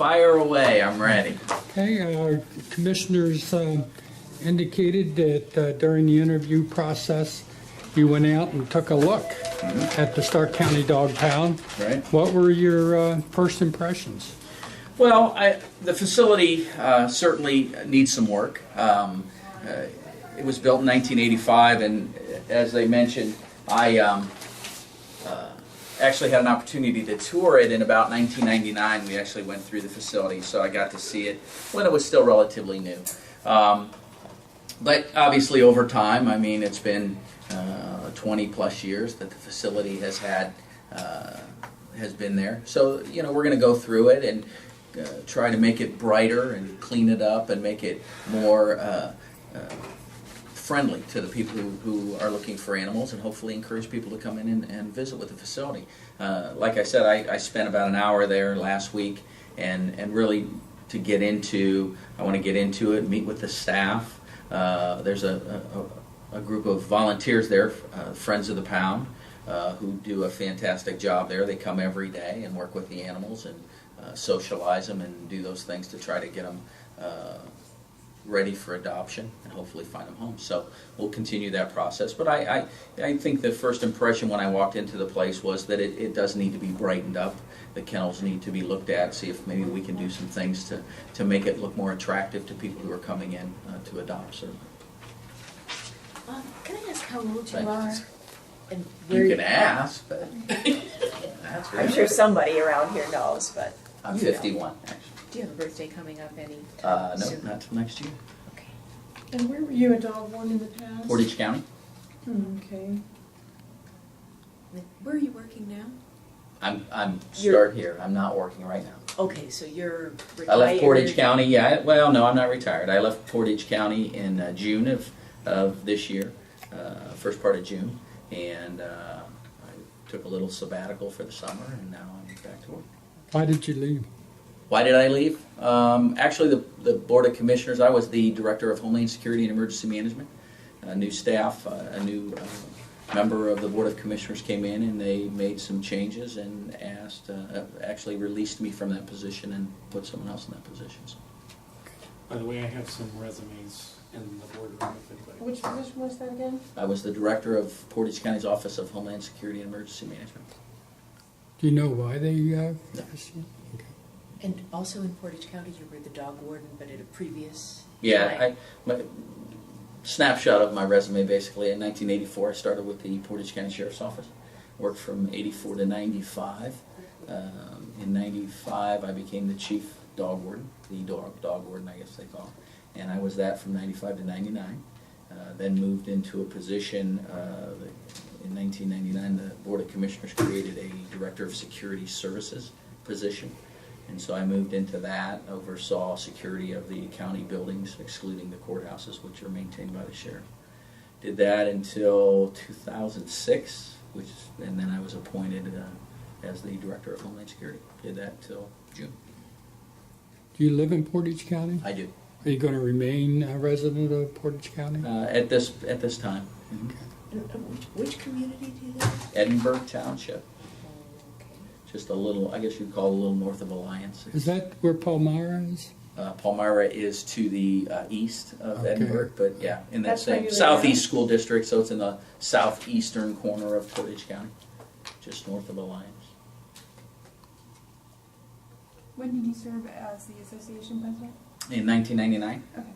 fire away. I'm ready. Okay, commissioners indicated that during the interview process, you went out and took a look at the Stark County Dog Pound. Right. What were your first impressions? Well, the facility certainly needs some work. It was built in 1985, and as they mentioned, I actually had an opportunity to tour it in about 1999. We actually went through the facility, so I got to see it when it was still relatively new. But obviously over time, I mean, it's been 20 plus years that the facility has been there. So, you know, we're going to go through it and try to make it brighter and clean it up and make it more friendly to the people who are looking for animals, and hopefully encourage people to come in and visit with the facility. Like I said, I spent about an hour there last week, and really to get into, I want to get into it, meet with the staff. There's a group of volunteers there, Friends of the Pound, who do a fantastic job there. They come every day and work with the animals and socialize them and do those things to try to get them ready for adoption and hopefully find them home. So we'll continue that process. But I think the first impression when I walked into the place was that it does need to be brightened up. The kennels need to be looked at, see if maybe we can do some things to make it look more attractive to people who are coming in to adopt. Certainly. Can I ask how old you are? And You can ask, but that's I'm sure somebody around here knows, but I'm you know. 51, actually. Do you have a birthday coming up any No, soon? not till next year. Okay. And where were you a dog warden in the past? Portage County. Okay. Where are you working now? I'm You're- start here. I'm not working right now. Okay, so you're retired. I left Portage County. Yeah, well, no, I'm not retired. I left Portage County in June of this year, first part of June, and I took a little sabbatical for the summer, and now I'm back to work. Why did you leave? Why did I leave? Actually, the Board of Commissioners, I was the Director of Homeland Security and Emergency Management. New staff, a new member of the Board of Commissioners came in, and they made some changes and actually released me from that position and put someone else in that position. So. By the way, I have some resumes in the boardroom if anybody. Which position was that again? I was the Director of Portage County's Office of Homeland Security and Emergency Management. Do you know why they? No. Okay. And also in Portage County, you were the dog warden, but at a previous Yeah, time. my snapshot of my resume basically. In 1984, I started with the Portage County Sheriff's Office. Worked from 84 to 95. In 95, I became the chief dog warden, the dog warden, I guess they call it. And I was that from 95 to 99. Then moved into a position in 1999. The Board of Commissioners created a Director of Security Services position. And so I moved into that, oversaw security of the county buildings, excluding the courthouses, which are maintained by the sheriff. Did that until 2006, and then I was appointed as the Director of Homeland Security. Did that till June. Do you live in Portage County? I do. Are you going to remain a resident of Portage County? At this time. Mm-hmm. And which community do you live Edinburgh Township. in? Okay. Just a little, I guess you'd call it a little north of Alliance. Is that where Palmyra is? Palmyra is to the east of Okay. Edinburgh, but yeah, in that That's where same you live southeast now? school district, so it's in the southeastern corner of Portage County, just north of Alliance. When did you serve as the association president? In 1999. Okay.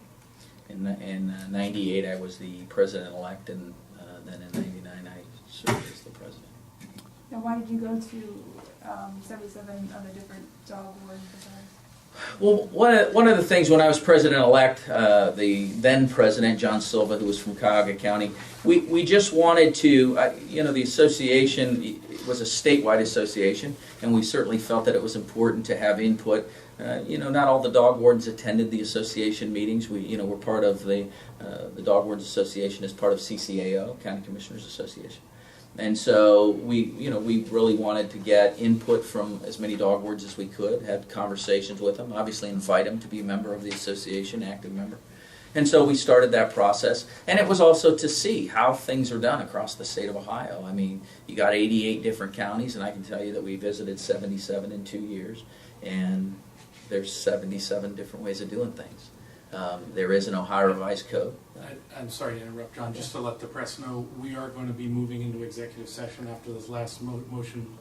In 98, I was the president-elect, and then in 99, I served as the president. Now, why did you go to 77 other different dog warden positions? Well, one of the things when I was president-elect, the then president, John Silva, who was from Cuyahoga County, we just wanted to, the association was a statewide association, and we certainly felt that it was important to have input. Not all the dog wardens attended the association meetings. We're part of the Dog Wardens Association as part of CCAO, County Commissioners Association. And so we really wanted to get input from as many dog wardens as we could, had conversations with them, obviously invite them to be a member of the association, active member. And so we started that process, and it was also to see how things are done across the state of Ohio. I mean, you got 88 different counties, and I can tell you that we visited 77 in 2 years, and there's 77 different ways of doing things. There is an Ohio Revised Code. I'm sorry to interrupt, John, just to let the press know, we are going to be moving into executive session after this last motion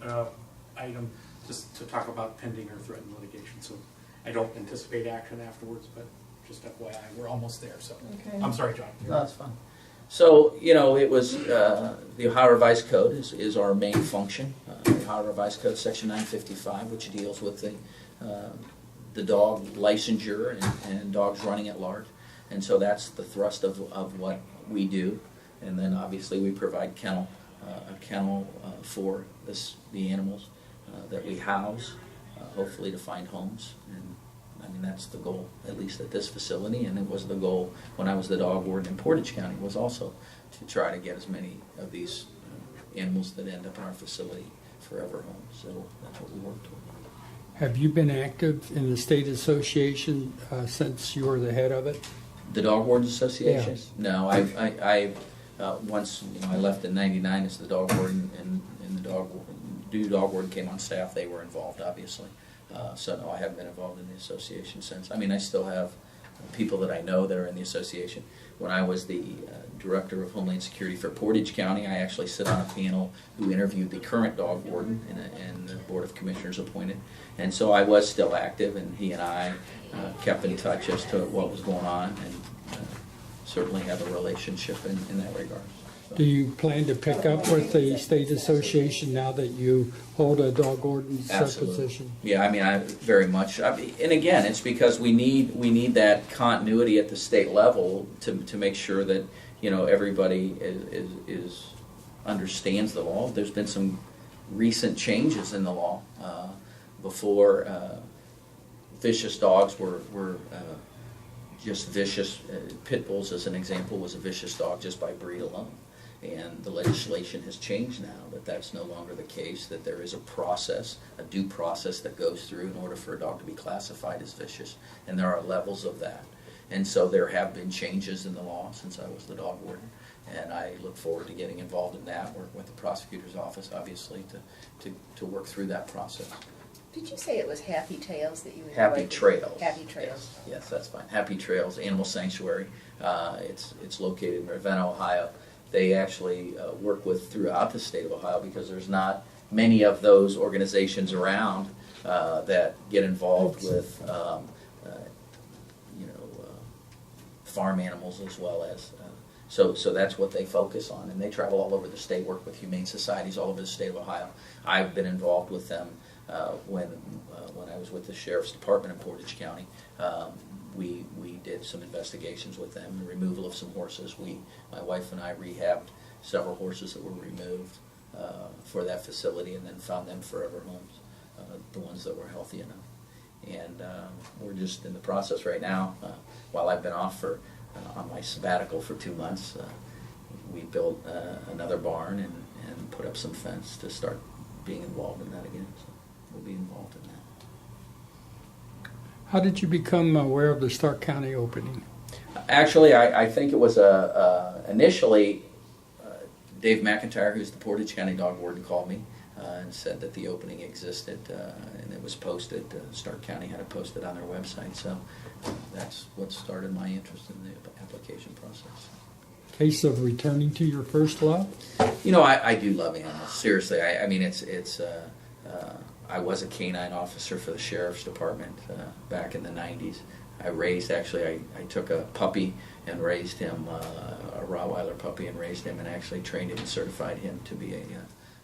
item, just to talk about pending or threatened litigation. So I don't anticipate action afterwards, but just FYI, we're almost there, so. Okay. I'm sorry, John. No, that's fine. So, it was, the Ohio Revised Code is our main function. The Ohio Revised Code, Section 955, which deals with the dog licensure and dogs running at large. And so that's the thrust of what we do. And then obviously we provide a kennel for the animals that we house, hopefully to find homes. And I mean, that's the goal, at least at this facility, and it was the goal when I was the dog warden in Portage County, was also to try to get as many of these animals that end up in our facility forever homes. So that's what we worked toward. Have you been active in the state association since you were the head of it? The Dog Wardens Association? Yes. No, I once I left in '99 as the dog warden, and the dog warden came on staff. They were involved, obviously. So no, I haven't been involved in the association since. I mean, I still have people that I know that are in the association. When I was the Director of Homeland Security for Portage County, I actually sit on a panel who interviewed the current dog warden, and the Board of Commissioners appointed. And so I was still active, and he and I kept in touch as to what was going on, and certainly have a relationship in that regard. So. Do you plan to pick up with the state association now that you hold a dog warden's position? Yeah, I mean, I very much. And again, it's because we need that continuity at the state level to make sure that everybody is understands the law. There's been some recent changes in the law. Before, vicious dogs were just vicious. Pit bulls, as an example, was a vicious dog just by breed alone. And the legislation has changed now that that's no longer the case, that there is a process, a due process that goes through in order for a dog to be classified as vicious. And there are levels of that. And so there have been changes in the law since I was the dog warden. And I look forward to getting involved in that, working with the prosecutor's office, obviously, to work through that process. Did you say it was Happy Trails that you enjoyed? Happy Trails. Happy Trails. Yes, that's fine. Happy Trails Animal Sanctuary. It's located in Ravenna, Ohio. They actually work with throughout the state of Ohio because there's not many of those organizations around that get involved with farm animals as well as so that's what they focus on, and they travel all over the state, work with humane societies all over the state of Ohio. I've been involved with them when I was with the Sheriff's Department in Portage County. We did some investigations with them, the removal of some horses. My wife and I rehabbed several horses that were removed for that facility, and then found them forever homes, the ones that were healthy enough. And we're just in the process right now, while I've been off on my sabbatical for 2 months, we built another barn and put up some fence to start being involved in that again. So we'll be involved in that. How did you become aware of the Stark County opening? Actually, I think it was initially Dave McIntyre, who's the Portage County dog warden, called me and said that the opening existed, and it was posted. Stark County had it posted on their website, so that's what started my interest in the application process. Case of returning to your first love? I do love animals. Seriously, I mean, I was a canine officer for the Sheriff's Department back in the 90s. I took a puppy and raised him, a Rottweiler puppy, and raised him and actually trained him and certified him to be a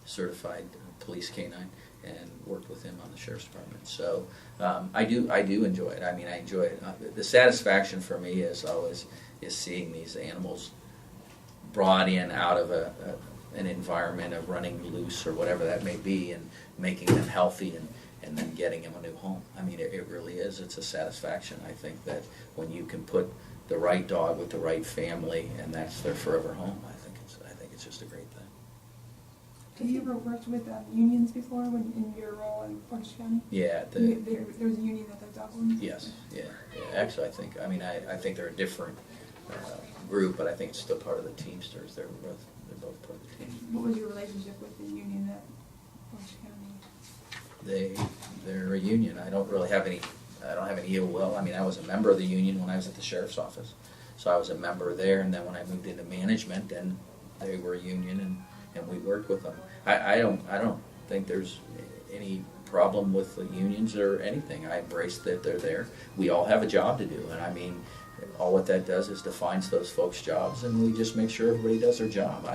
certified police canine, and worked with him on the Sheriff's Department. So I do enjoy it. I mean, I enjoy it. The satisfaction for me is always seeing these animals brought in out of an environment of running loose or whatever that may be, and making them healthy and then getting them a new home. I mean, it really is. It's a satisfaction. I think that when you can put the right dog with the right family, and that's their forever home, I think it's just a great thing. Have you ever worked with unions before in your role in Portage County? Yeah. There's a union at the dog ones? Yes. Yeah. Actually, I think they're a different group, but I think it's still part of the Teamsters. They're both part of the team. What was your relationship with the union at Portage County? They're a union. I don't really have any I don't have any ill will. I mean, I was a member of the union when I was at the sheriff's office. So I was a member there, and then when I moved into management, then they were a union, and we worked with them. I don't think there's any problem with the unions or anything. I embrace that they're there. We all have a job to do, and I mean, all what that does is defines those folks' jobs, and we just make sure everybody does their job.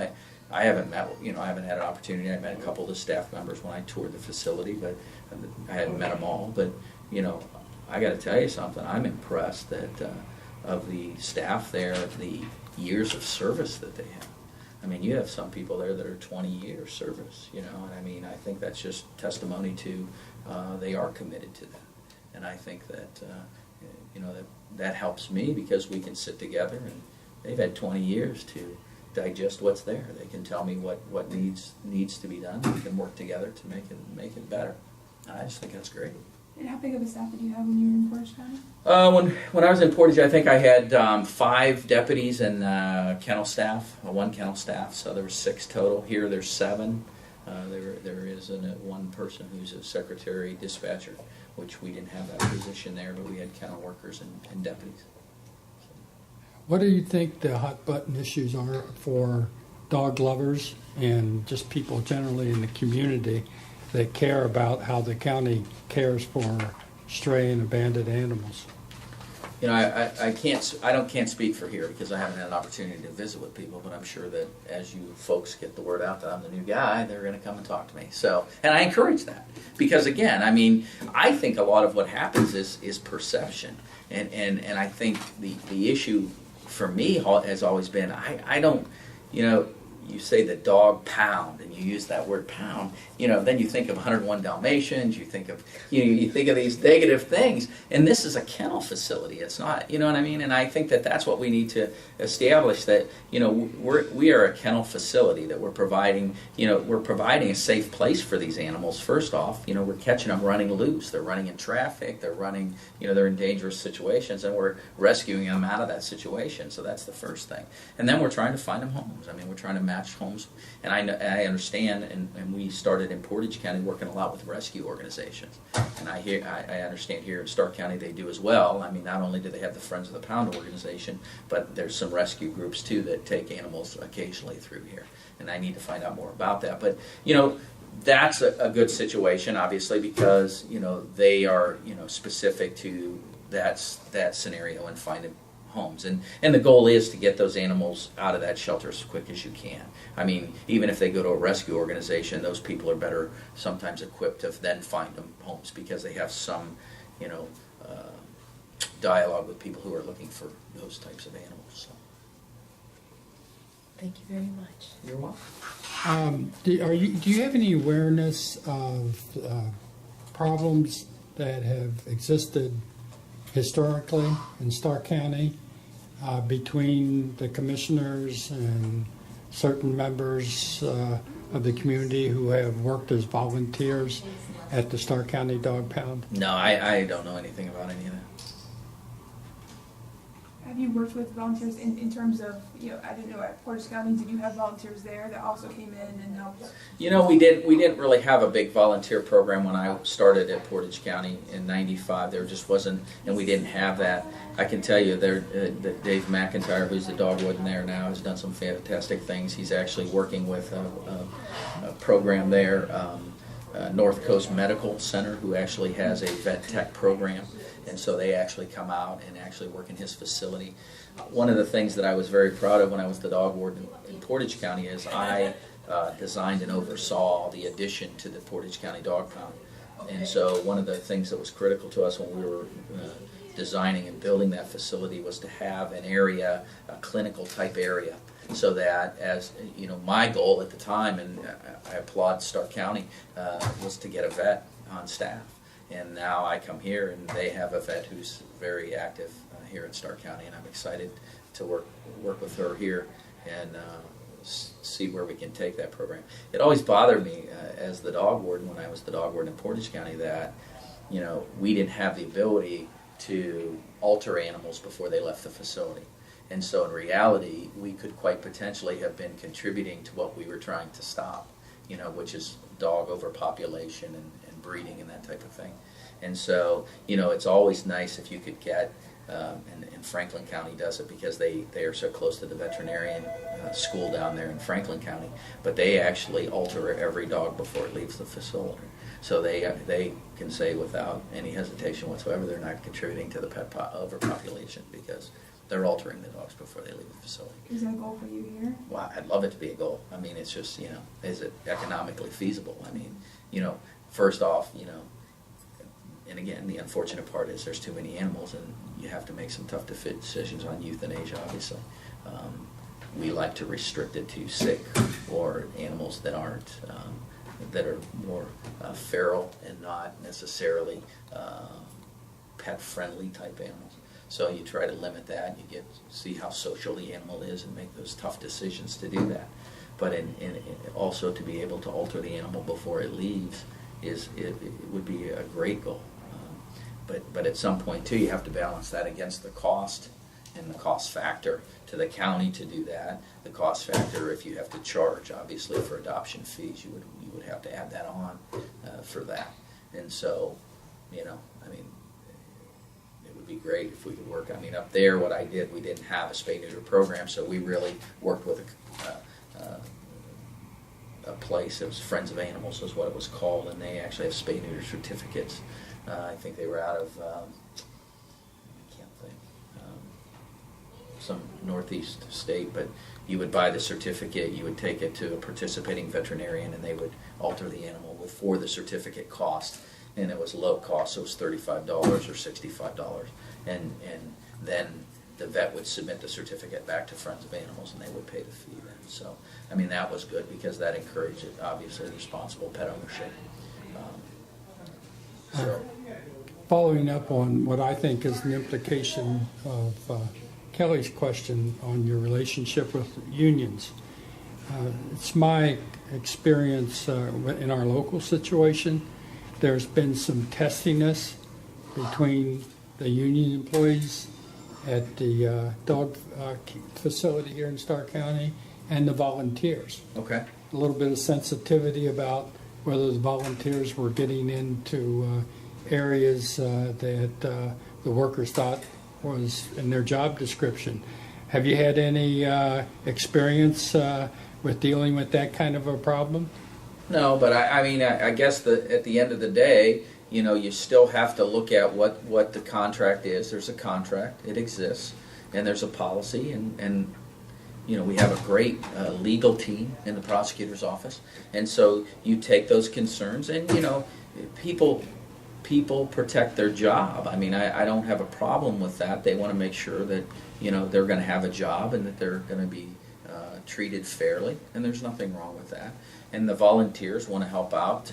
I haven't met, I haven't had an opportunity. I met a couple of the staff members when I toured the facility, but I hadn't met them all. But, I got to tell you something. I'm impressed that of the staff there, the years of service that they have. I mean, you have some people there that are 20 years service, and I mean, I think that's just testimony to they are committed to that. And I think that, that helps me because we can sit together and they've had 20 years to digest what's there. They can tell me what needs to be done. We can work together to make it better. I just think that's great. And how big of a staff did you have when you were in Portage County? When I was in Portage, I think I had 5 deputies and kennel staff, 1 kennel staff, so there were 6 total. Here there's 7. There is one person who's a secretary dispatcher, which we didn't have that position there, but we had kennel workers and deputies. What do you think the hot button issues are for dog lovers and just people generally in the community that care about how the county cares for stray and abandoned animals? I can't speak for here because I haven't had an opportunity to visit with people, but I'm sure that as you folks get the word out that I'm the new guy, they're going to come and talk to me. So, and I encourage that because again, I mean, I think a lot of what happens is perception, and I think the issue for me has always been I don't, you say the dog pound, and you use that word pound, then you think of 101 Dalmatians, you think of these negative things, and this is a kennel facility. It's not, you know what I mean? And I think that that's what we need to establish, that, we are a kennel facility, that we're providing a safe place for these animals. First off, we're catching them running loose. They're running in traffic, they're running, they're in dangerous situations, and we're rescuing them out of that situation. So that's the first thing. And then we're trying to find them homes. I mean, we're trying to match homes, and I understand, and we started in Portage County working a lot with rescue organizations, and I understand here in Stark County they do as well. I mean, not only do they have the Friends of the Pound organization, but there's some rescue groups too that take animals occasionally through here, and I need to find out more about that. But that's a good situation, obviously, because they are specific to that scenario and finding homes, and the goal is to get those animals out of that shelter as quick as you can. I mean, even if they go to a rescue organization, those people are better sometimes equipped to then find them homes because they have some dialogue with people who are looking for those types of animals. So. Thank you very much. You're welcome. Do you have any awareness of problems that have existed historically in Stark County between the commissioners and certain members of the community who have worked as volunteers at the Stark County Dog Pound? No, I don't know anything about any of that. Have you worked with volunteers in terms of, I didn't know, at Portage County, did you have volunteers there that also came in and helped? We didn't really have a big volunteer program when I started at Portage County in '95. There just wasn't, and we didn't have that. I can tell you that Dave McIntyre, who's the dog warden there now, has done some fantastic things. He's actually working with a program there, North Coast Medical Center, who actually has a vet tech program. And so they actually come out and actually work in his facility. One of the things that I was very proud of when I was the dog warden in Portage County is I designed and oversaw the addition to the Portage County Dog Pound. And so one of the things that was critical to us when we were designing and building that facility was to have an area, a clinical type area, so that, as my goal at the time, and I applaud Stark County, was to get a vet on staff. And now I come here and they have a vet who's very active here in Stark County, and I'm excited to work with her here and see where we can take that program. It always bothered me as the dog warden, when I was the dog warden in Portage County, that we didn't have the ability to alter animals before they left the facility. And so in reality, we could quite potentially have been contributing to what we were trying to stop, which is dog overpopulation and breeding and that type of thing. And so, it's always nice if you could get, and Franklin County does it because they are so close to the veterinarian school down there in Franklin County, but they actually alter every dog before it leaves the facility. So they can say without any hesitation whatsoever they're not contributing to the pet overpopulation because they're altering the dogs before they leave the facility. Is that a goal for you here? Well, I'd love it to be a goal. I mean, it's just, is it economically feasible? I mean, first off, and again, the unfortunate part is there's too many animals and you have to make some tough decisions on euthanasia, obviously. We like to restrict it to sick or animals that aren't, that are more feral and not necessarily pet-friendly type animals. So you try to limit that. You see how social the animal is and make those tough decisions to do that. But also to be able to alter the animal before it leaves it would be a great goal. But at some point too, you have to balance that against the cost and the cost factor to the county to do that. The cost factor, if you have to charge, obviously, for adoption fees, you would have to add that on for that. And so, I mean, it would be great if we could work. I mean, up there, what I did, we didn't have a spay-neuter program, so we really worked with a place. It was Friends of Animals is what it was called, and they actually have spay-neuter certificates. I think they were out of, I can't think, some northeast state, but you would buy the certificate, you would take it to a participating veterinarian, and they would alter the animal for the certificate cost. And it was low cost, so it was $35 or $65. And then the vet would submit the certificate back to Friends of Animals, and they would pay the fee then. So, I mean, that was good because that encouraged, obviously, responsible pet ownership. Following up on what I think is an implication of Kelly's question on your relationship with unions. It's my experience in our local situation, there's been some testiness between the union employees at the dog facility here in Stark County and the volunteers. Okay. A little bit of sensitivity about whether the volunteers were getting into areas that the workers thought was in their job description. Have you had any experience with dealing with that kind of a problem? No, but I mean, I guess at the end of the day, you still have to look at what the contract is. There's a contract, it exists, and there's a policy, and we have a great legal team in the prosecutor's office, and so you take those concerns, and people protect their job. I mean, I don't have a problem with that. They want to make sure that they're going to have a job and that they're going to be treated fairly, and there's nothing wrong with that. And the volunteers want to help out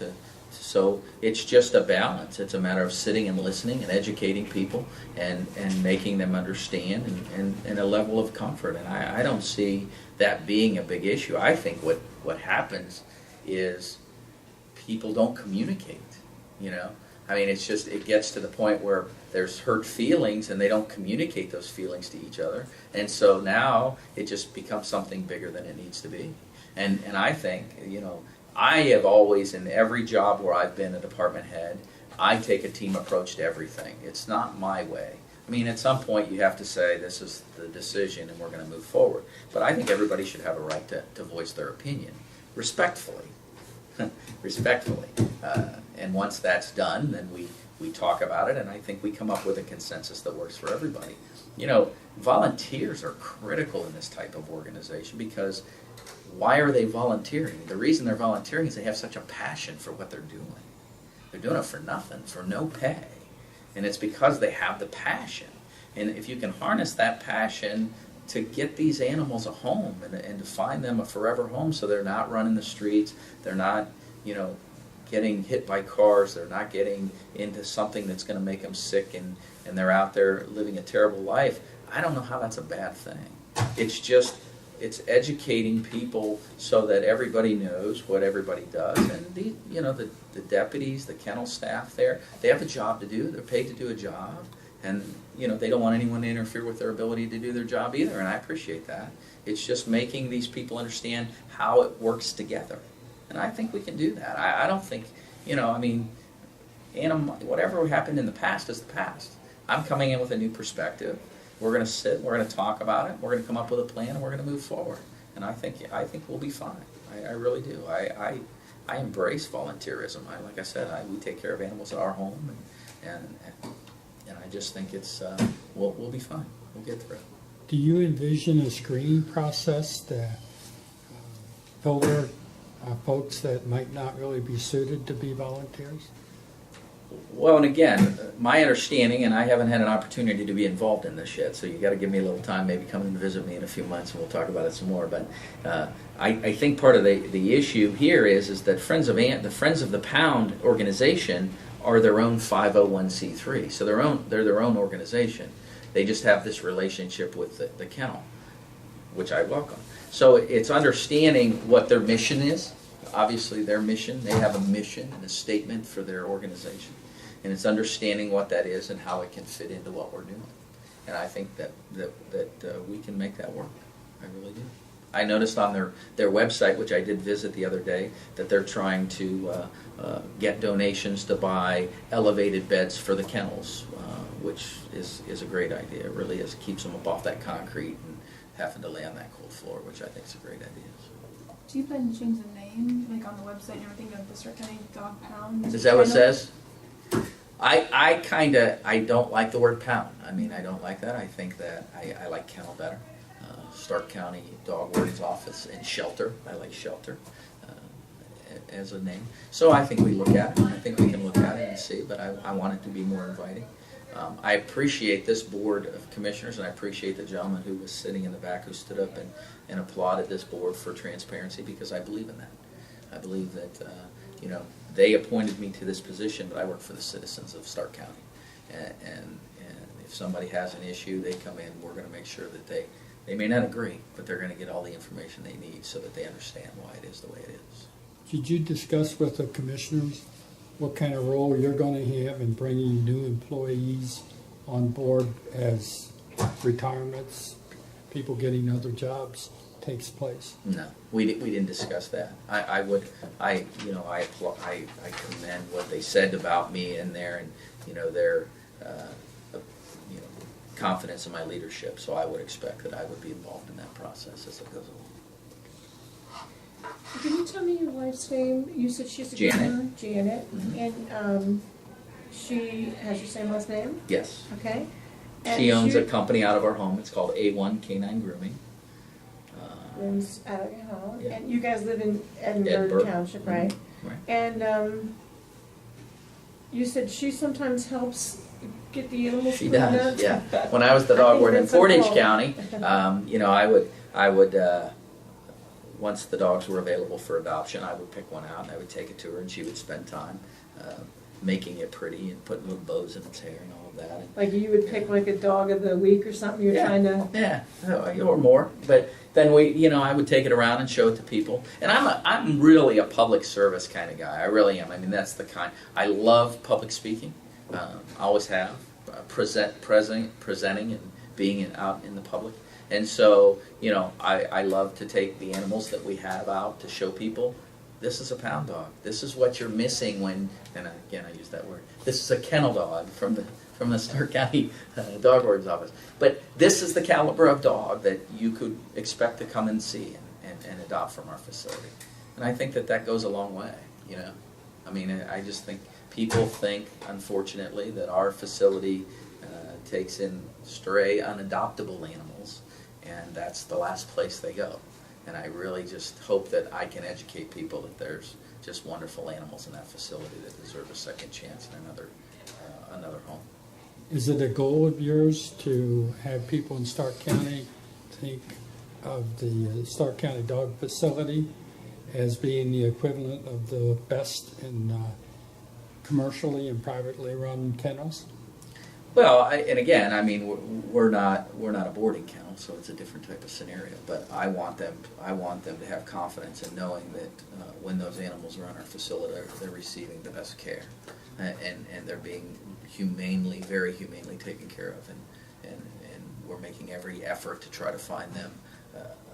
so it's just a balance. It's a matter of sitting and listening and educating people and making them understand and a level of comfort. And I don't see that being a big issue. I think what happens is people don't communicate, I mean, it's just, it gets to the point where there's hurt feelings and they don't communicate those feelings to each other. And so now it just becomes something bigger than it needs to be. And I think, I have always, in every job where I've been a department head, I take a team approach to everything. It's not my way. I mean, at some point you have to say this is the decision and we're going to move forward. But I think everybody should have a right to voice their opinion, respectfully. Respectfully. And once that's done, then we talk about it, and I think we come up with a consensus that works for everybody. Volunteers are critical in this type of organization because why are they volunteering? The reason they're volunteering is they have such a passion for what they're doing. They're doing it for nothing, for no pay. And it's because they have the passion. And if you can harness that passion to get these animals a home and to find them a forever home so they're not running the streets, they're not, getting hit by cars, they're not getting into something that's going to make them sick and they're out there living a terrible life, I don't know how that's a bad thing. It's educating people so that everybody knows what everybody does. And the deputies, the kennel staff there, they have a job to do. They're paid to do a job. And they don't want anyone to interfere with their ability to do their job either, and I appreciate that. It's just making these people understand how it works together. And I think we can do that. I don't think, whatever happened in the past is the past. I'm coming in with a new perspective. We're going to sit, we're going to talk about it, we're going to come up with a plan, and we're going to move forward. And I think we'll be fine. I really do. I embrace volunteerism. Like I said, we take care of animals at our home, and I just think we'll be fine. We'll get through it. Do you envision a screening process that filter folks that might not really be suited to be volunteers? Well, and again, my understanding, and I haven't had an opportunity to be involved in this yet, so you got to give me a little time, maybe come in and visit me in a few months and we'll talk about it some more. But I think part of the issue here is that the Friends of the Pound organization are their own 501c3, so they're their own organization. They just have this relationship with the kennel, which I welcome. So it's understanding what their mission is. Obviously, their mission, they have a mission and a statement for their organization. And it's understanding what that is and how it can fit into what we're doing. And I think that we can make that work. I really do. I noticed on their website, which I did visit the other day, that they're trying to get donations to buy elevated beds for the kennels, which is a great idea. It really is. It keeps them up off that concrete and having to lay on that cold floor, which I think is a great idea. Do you plan to change the name, like on the website and everything, of the Stark County Dog Pound? Is that what it says? I don't like the word pound. I mean, I don't like that. I think that I like kennel better. Stark County Dog Warden's Office and Shelter. I like Shelter as a name. So I think we look at it. I think we can look at it and see, but I want it to be more inviting. I appreciate this board of commissioners, and I appreciate the gentleman who was sitting in the back who stood up and applauded this board for transparency, because I believe in that. I believe that they appointed me to this position, but I work for the citizens of Stark County. And if somebody has an issue, they come in, we're going to make sure that they may not agree, but they're going to get all the information they need so that they understand why it is the way it is. Did you discuss with the commissioners what kind of role you're going to have in bringing new employees on board as retirements, people getting other jobs takes place? No, we didn't discuss that. I commend what they said about me in there, and their confidence in my leadership. So I would expect that I would be involved in that process as it goes along. Can you tell me your wife's name? You said she's a Janet. gardener? Janet. Mhm. And she has your same last name? Yes. Okay. She owns a company out of our home. It's called A1 Canine Grooming. Lives out of your home. Yeah. And you guys live in Edinburgh Edinburgh. Township, right? Right. And you said she sometimes helps get the animals She cleaned does, up? yeah. When I was the I dog think warden in that's so Portage cool. County, I would once the dogs were available for adoption, I would pick one out and I would take it to her, and she would spend time making it pretty and putting little bows in its hair and all of that. And, Like you would pick like a dog of the week or something you're yeah, trying to... yeah, or more. But then I would take it around and show it to people. And I'm really a public service kind of guy. I really am. I mean, that's the kind. I love public speaking. Always have. Presenting and being out in the public. And so, I love to take the animals that we have out to show people, this is a pound dog. This is what you're missing when, and again, I use that word, this is a kennel dog from the Stark County Dog Warden's Office. But this is the caliber of dog that you could expect to come and see and adopt from our facility. And I think that goes a long way, I mean, I just think people think, unfortunately, that our facility takes in stray, unadoptable animals, and that's the last place they go. And I really just hope that I can educate people that there's just wonderful animals in that facility that deserve a second chance and another home. Is it a goal of yours to have people in Stark County think of the Stark County Dog Facility as being the equivalent of the best in commercially and privately run kennels? Well, and again, I mean, we're not a boarding kennel, so it's a different type of scenario. But I want them to have confidence in knowing that when those animals are in our facility, they're receiving the best care, and they're being very humanely taken care of, and we're making every effort to try to find them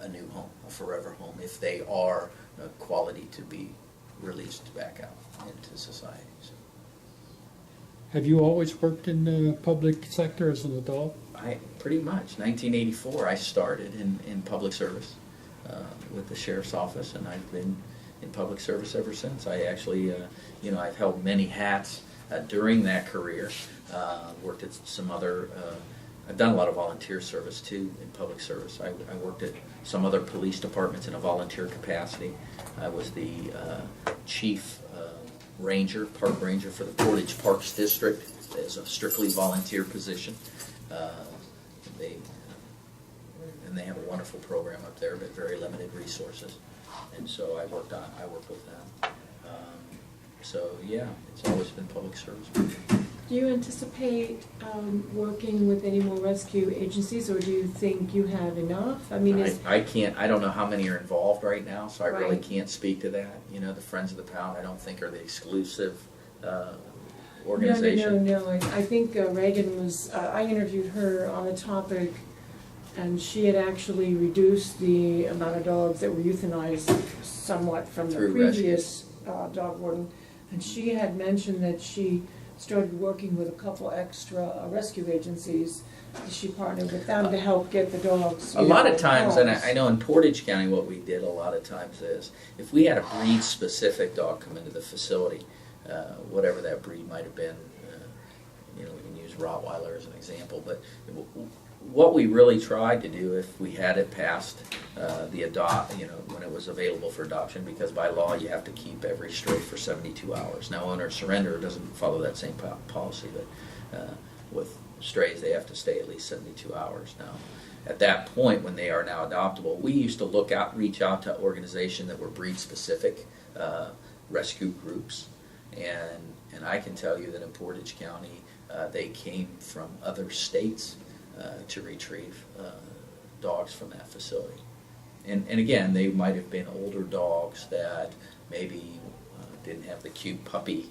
a new home, a forever home, if they are quality to be released back out into society. So. Have you always worked in the public sector as an adult? Pretty much. 1984, I started in public service with the sheriff's office, and I've been in public service ever since. I actually, I've held many hats during that career. Worked at some other, I've done a lot of volunteer service too in public service. I worked at some other police departments in a volunteer capacity. I was the chief ranger, park ranger for the Portage Parks District. As a strictly volunteer position. They have a wonderful program up there, but very limited resources. And so I worked with them. So yeah, it's always been public service. Do you anticipate working with any more rescue agencies, or do you think you have enough? I mean, I don't know how many are involved right now, so I really Right. can't speak to that. The Friends of the Pound, I don't think are the exclusive organization. No. I think Reagan was, I interviewed her on the topic, and she had actually reduced the amount of dogs that were euthanized somewhat from the Through previous dog warden. And she had mentioned that she started working with a couple extra rescue agencies. She partnered with them to help get the dogs. A lot of times, and housed. I know in Portage County what we did a lot of times is, if we had a breed-specific dog come into the facility, whatever that breed might have been, we can use Rottweiler as an example, but what we really tried to do, if we had it past when it was available for adoption, because by law you have to keep every stray for 72 hours. Now, owner surrender doesn't follow that same policy, but with strays they have to stay at least 72 hours. Now, at that point, when they are now adoptable, we used to reach out to organizations that were breed-specific rescue groups, and I can tell you that in Portage County, they came from other states to retrieve dogs from that facility. And again, they might have been older dogs that maybe didn't have the cute puppy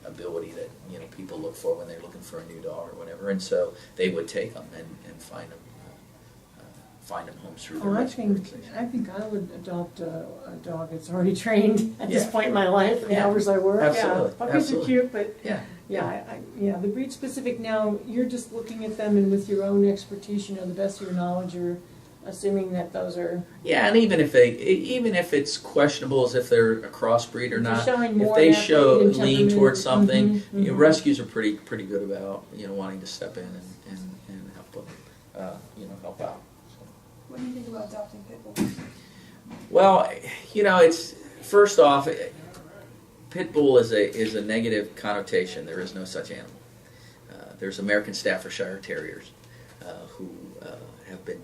ability that people look for when they're looking for a new dog or whatever, and so they would take them and find them homes through their rescue organization. I think I would adopt a dog that's already trained at this Yeah. point in my life, the Yeah. hours I work. Absolutely. Yeah, puppies Absolutely. are cute, but Yeah. the breed specific now, you're just looking at them and with your own expertise, the best of your knowledge, you're assuming that those are Yeah, and even if it's questionable as if they're a crossbreed or If they're not, showing if more they of that show breed and lean temperament, towards something, mhm. rescues are pretty good about wanting to step in and help them, help out. So. What do you think about adopting pit bulls? Well, it's first off, pit bull is a negative connotation. There is no such animal. There's American Staffordshire Terriers who have been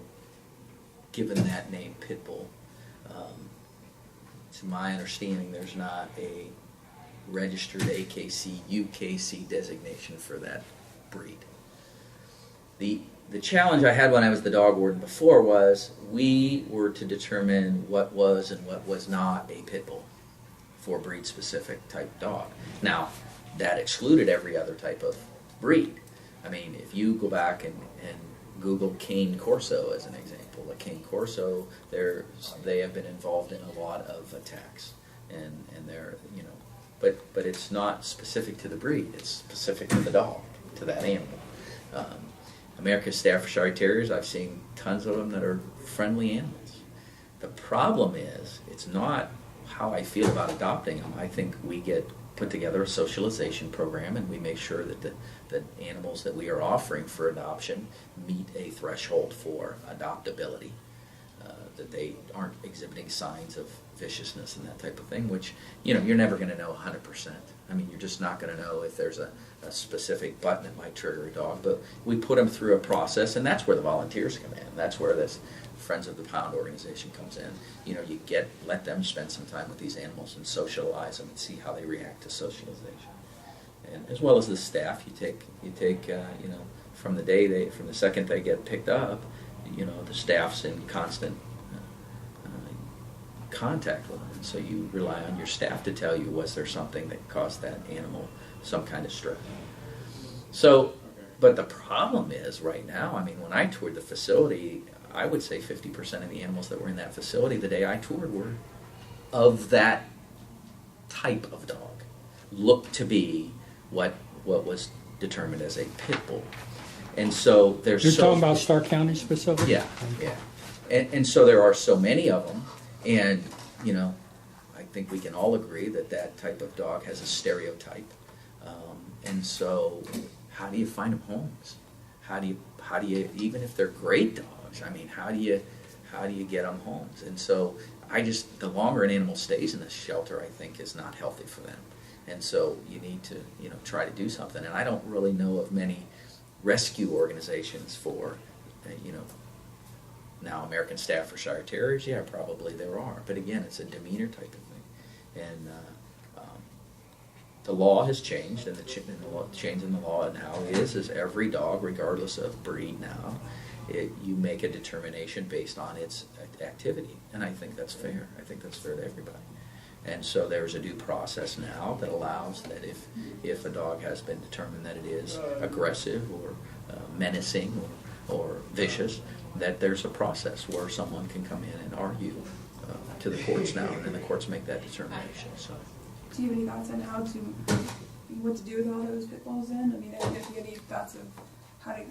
given that name, pit bull. To my understanding, there's not a registered AKC, UKC designation for that breed. The challenge I had when I was the dog warden before was we were to determine what was and what was not a pit bull for breed-specific type dog. Now, that excluded every other type of breed. I mean, if you go back and Google Cane Corso as an example, a Cane Corso, they have been involved in a lot of attacks, and they're but it's not specific to the breed. It's specific to the dog, to that animal. American Staffordshire Terriers, I've seen tons of them that are friendly animals. The problem is, it's not how I feel about adopting them. I think we put together a socialization program, and we make sure that the animals that we are offering for adoption meet a threshold for adoptability, that they aren't exhibiting signs of viciousness and that type of thing, which you're never going to know 100%. I mean, you're just not going to know if there's a specific button that might trigger a dog, but we put them through a process, and that's where the volunteers come in. That's where this Friends of the Pound organization comes in. You let them spend some time with these animals and socialize them and see how they react to socialization. And as well as the staff, you take from the second they get picked up, the staff's in constant contact with them. And so you rely on your staff to tell you, was there something that caused that animal some kind of stress. So, but the problem is right now, I mean, when I toured the facility, I would say 50% of the animals that were in that facility the day I toured were of that type of dog. Looked to be what was determined as a pit bull. And so there's You're so, talking about Stark County specifically? yeah, yeah. And so there are so many of them, and, you know, I think we can all agree that that type of dog has a stereotype. And so how do you find them homes? How do you, even if they're great dogs, I mean, how do you get them homes? And so the longer an animal stays in a shelter, I think, is not healthy for them. And so you need to, you know, try to do something. And I don't really know of many rescue organizations for, you know, now American Staffordshire Terriers. Yeah, probably there are. But again, it's a demeanor type of thing. And the law has changed, and the change in the law now is every dog, regardless of breed now, you make a determination based on its activity. And I think that's fair. I think that's fair to everybody. And so there's a due process now that allows that if a dog has been determined that it is aggressive or menacing or vicious, that there's a process where someone can come in and argue to the courts now, and then the courts make that determination. So, Do you have any thoughts on what to do with all those pit bulls then? I mean, if you have any thoughts of how to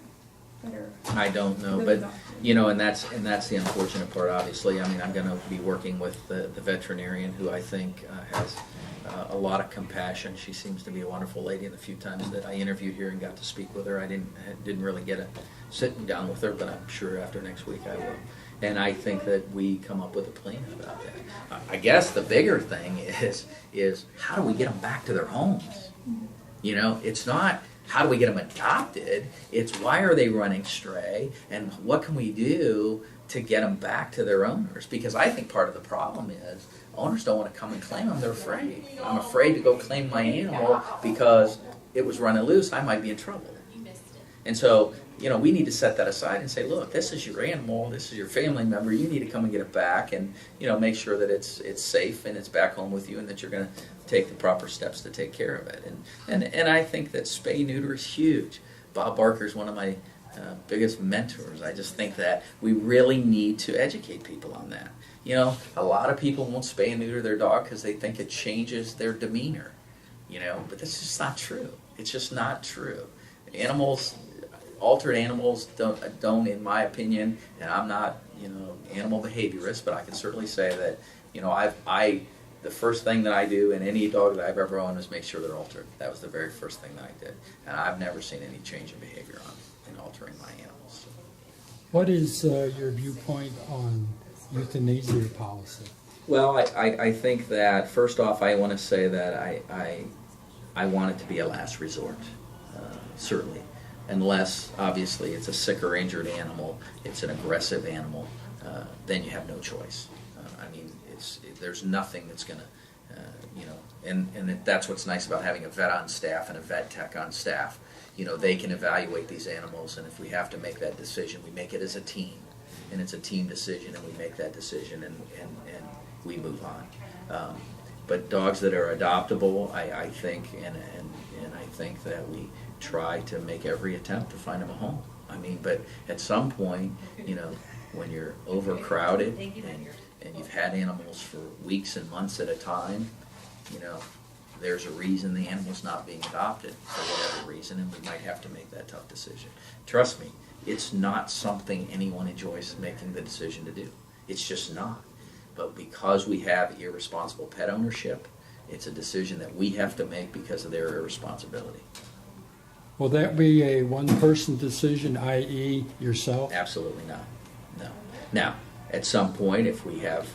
better... I don't know, but you know, and that's the unfortunate part. Obviously, I mean, I'm going to be working with the veterinarian, who I think has a lot of compassion. She seems to be a wonderful lady. And the few times that I interviewed here and got to speak with her, I didn't really get a sitting down with her, but I'm sure after next week I will. And I think that we come up with a plan about that. I guess the bigger thing is how do we get them back to their homes? You know, it's not how do we get them adopted, it's why are they running stray, and what can we do to get them back to their owners? Because I think part of the problem is owners don't want to come and claim them. They're afraid. I'm afraid to go claim my animal because it was running loose. I might be in trouble. And so, you know, we need to set that aside and say, look, this is your animal, this is your family member, you need to come and get it back, and, you know, make sure that it's safe and it's back home with you, and that you're going to take the proper steps to take care of it. And I think that spay-neuter is huge. Bob Barker is one of my biggest mentors. I just think that we really need to educate people on that. You know, a lot of people won't spay and neuter their dog because they think it changes their demeanor, you know, but that's just not true. It's just not true. Altered animals don't, in my opinion, and I'm not, you know, animal behaviorist, but I can certainly say that, you know, the first thing that I do in any dog that I've ever owned is make sure they're altered. That was the very first thing that I did, and I've never seen any change in behavior in altering my animals. So. What is your viewpoint on euthanasia policy? Well, I think that, first off, I want to say that I want it to be a last resort, certainly. Unless, obviously, it's a sick or injured animal, it's an aggressive animal, then you have no choice. I mean, there's nothing that's going to, you know, and that's what's nice about having a vet on staff and a vet tech on staff. You know, they can evaluate these animals, and if we have to make that decision, we make it as a team. And it's a team decision, and we make that decision, and we move on. But dogs that are adoptable, I think, and I think that we try to make every attempt to find them a home. I mean, but at some point, you know, when you're overcrowded and you've had animals for weeks and months at a time, you know, there's a reason the animal's not being adopted for whatever reason, and we might have to make that tough decision. Trust me, it's not something anyone enjoys making the decision to do. It's just not. But because we have irresponsible pet ownership, it's a decision that we have to make because of their irresponsibility. Will that be a one-person decision, i.e. yourself? Absolutely not. No. Now, at some point, if we have,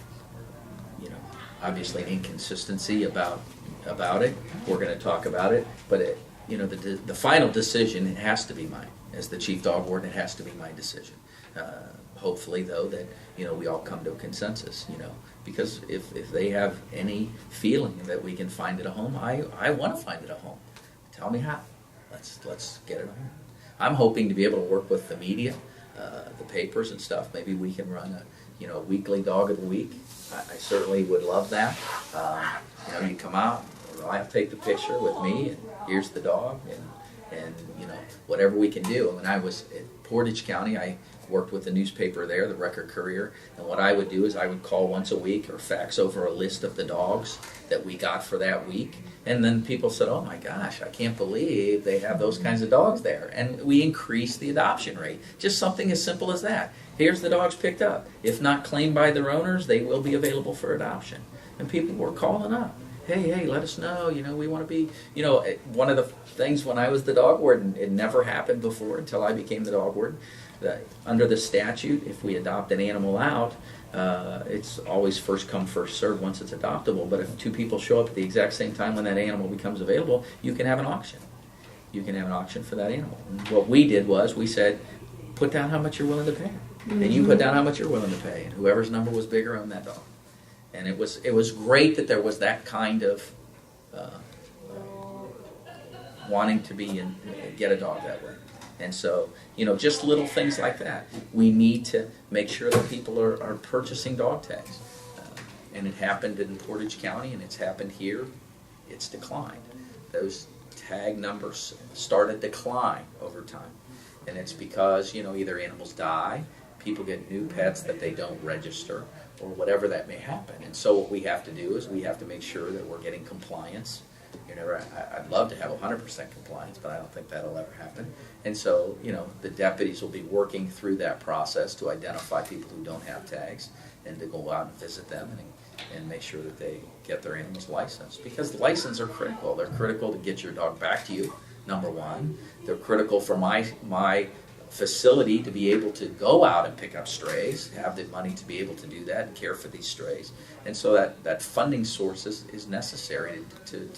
you know, obviously an inconsistency about it, we're going to talk about it. But you know, the final decision, it has to be mine. As the chief dog warden, it has to be my decision. Hopefully, though, that, you know, we all come to a consensus. You know, because if they have any feeling that we can find it a home, I want to find it a home. Tell me how. Let's get it on. I'm hoping to be able to work with the media, the papers and stuff. Maybe we can run a weekly dog of the week. I certainly would love that. You know, you come out, or I take the picture with me, and here's the dog, and whatever we can do. When I was at Portage County, I worked with the newspaper there, the Record Courier, and what I would do is I would call once a week or fax over a list of the dogs that we got for that week, and then people said, oh my gosh, I can't believe they have those kinds of dogs there, and we increased the adoption rate. Just something as simple as that. Here's the dogs picked up. If not claimed by their owners, they will be available for adoption. And people were calling up. Hey, let us know, we want to be, one of the things when I was the dog warden, it never happened before until I became the dog warden. Under the statute, if we adopt an animal out, it's always first come, first served once it's adoptable. But if two people show up at the exact same time when that animal becomes available, you can have an auction. You can have an auction for that animal. And what we did was we said, put down how much you're willing to pay. And you put down how much you're willing to pay. And whoever's number was bigger owned that dog. And it was great that there was that kind of wanting to be and get a dog that way. And so, just little things like that. We need to make sure that people are purchasing dog tags. And it happened in Portage County, and it's happened here. It's declined. Those tag numbers start to decline over time. And it's because, either animals die, people get new pets that they don't register, or whatever that may happen. And so what we have to do is we have to make sure that we're getting compliance. I'd love to have 100% compliance, but I don't think that'll ever happen. And so, the deputies will be working through that process to identify people who don't have tags and to go out and visit them and make sure that they get their animals licensed. Because licenses are critical. They're critical to get your dog back to you, number one. They're critical for my facility to be able to go out and pick up strays, have the money to be able to do that and care for these strays. And so that funding source is necessary to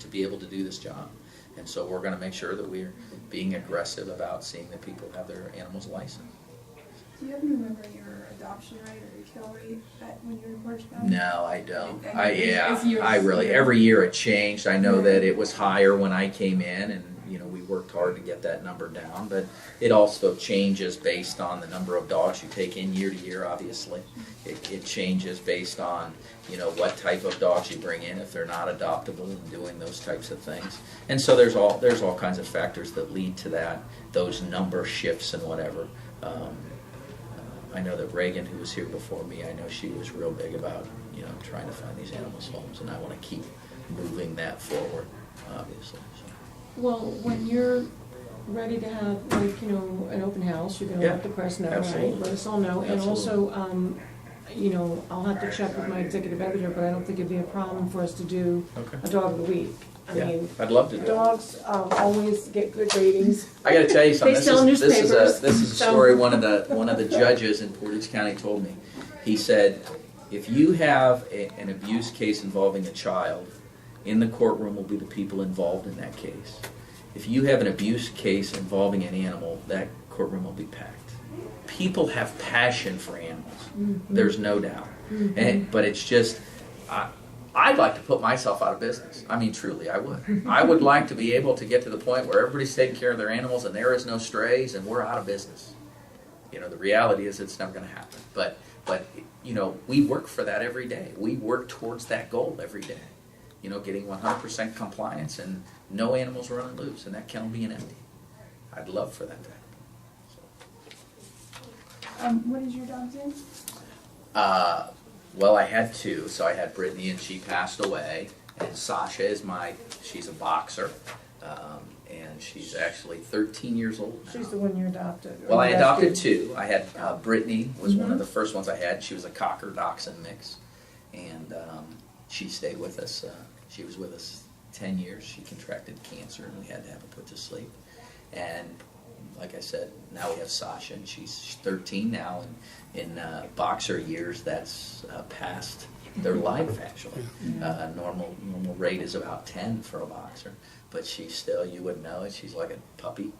be able to do this job. And so we're going to make sure that we're being aggressive about seeing that people have their animals licensed. Do you happen to remember your adoption rate or your kill rate when you were in Portage County? No, I don't. Every Every year it changed. I know that it was higher when I came in, and we worked hard to get that number down, but it also changes based on the number of dogs you take in year to year, obviously. It changes based on, what type of dogs you bring in, if they're not adoptable, and doing those types of things. And so there's all kinds of factors that lead to that, those number shifts and whatever. I know that Reagan, who was here before me, I know she was real big about, trying to find these animals homes, and I want to keep moving that forward, obviously. So. Well, when you're ready to have, an open house, you're gonna let the press know, absolutely. right? Let us all know. And Absolutely. also, I'll have to check with my executive editor, but I don't think it'd be a problem for us to do a dog of the week. I mean, I'd love to do it. dogs always get good ratings. I got to tell you something. They sell This is a so- story one of the judges in Portage County told me. He said, if you have an abuse case involving a child, in the courtroom will be the people involved in that case. If you have an abuse case involving an animal, that courtroom will be packed. People have passion for animals. Mm-hmm. There's no doubt. Mm-hmm. But it's just, I'd like to put myself out of business. I mean, truly, I would. I would like to be able to get to the point where everybody's taking care of their animals and there is no strays and we're out of business. The reality is it's never going to happen. But we work for that every day. We work towards that goal every day. Getting 100% compliance and no animals running loose and that kennel being empty. I'd love for that to happen. What is your dog's name? Well, I had two. So I had Brittany, and she passed away. And Sasha is she's a boxer, and she's actually 13 years old now. She's the one you adopted. Well, I adopted two. I had Brittany was one of the first ones I had. She was a Cocker Dachshund mix, and she stayed with us. She was with us 10 years. She contracted cancer, and we had to have her put to sleep. And like I said, now we have Sasha, and she's 13 now, and in boxer years, that's past their life, actually. Normal rate is about 10 for a boxer, but she's still, you wouldn't know it, she's like a puppy.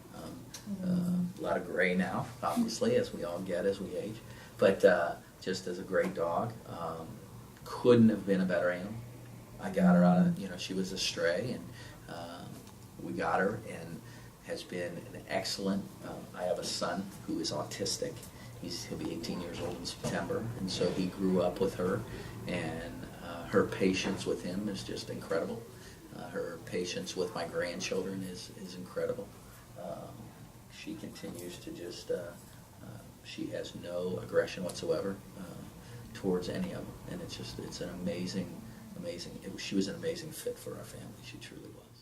A lot of gray now, obviously, as we all get as we age, but just as a great dog. Couldn't have been a better animal. I got her out of, she was a stray, and we got her, and has been an excellent, I have a son who is autistic. He'll be 18 years old in September, and so he grew up with her, and her patience with him is just incredible. Her patience with my grandchildren is incredible. She continues to just, she has no aggression whatsoever towards any of them. And it's an amazing, she was an amazing fit for our family. She truly was.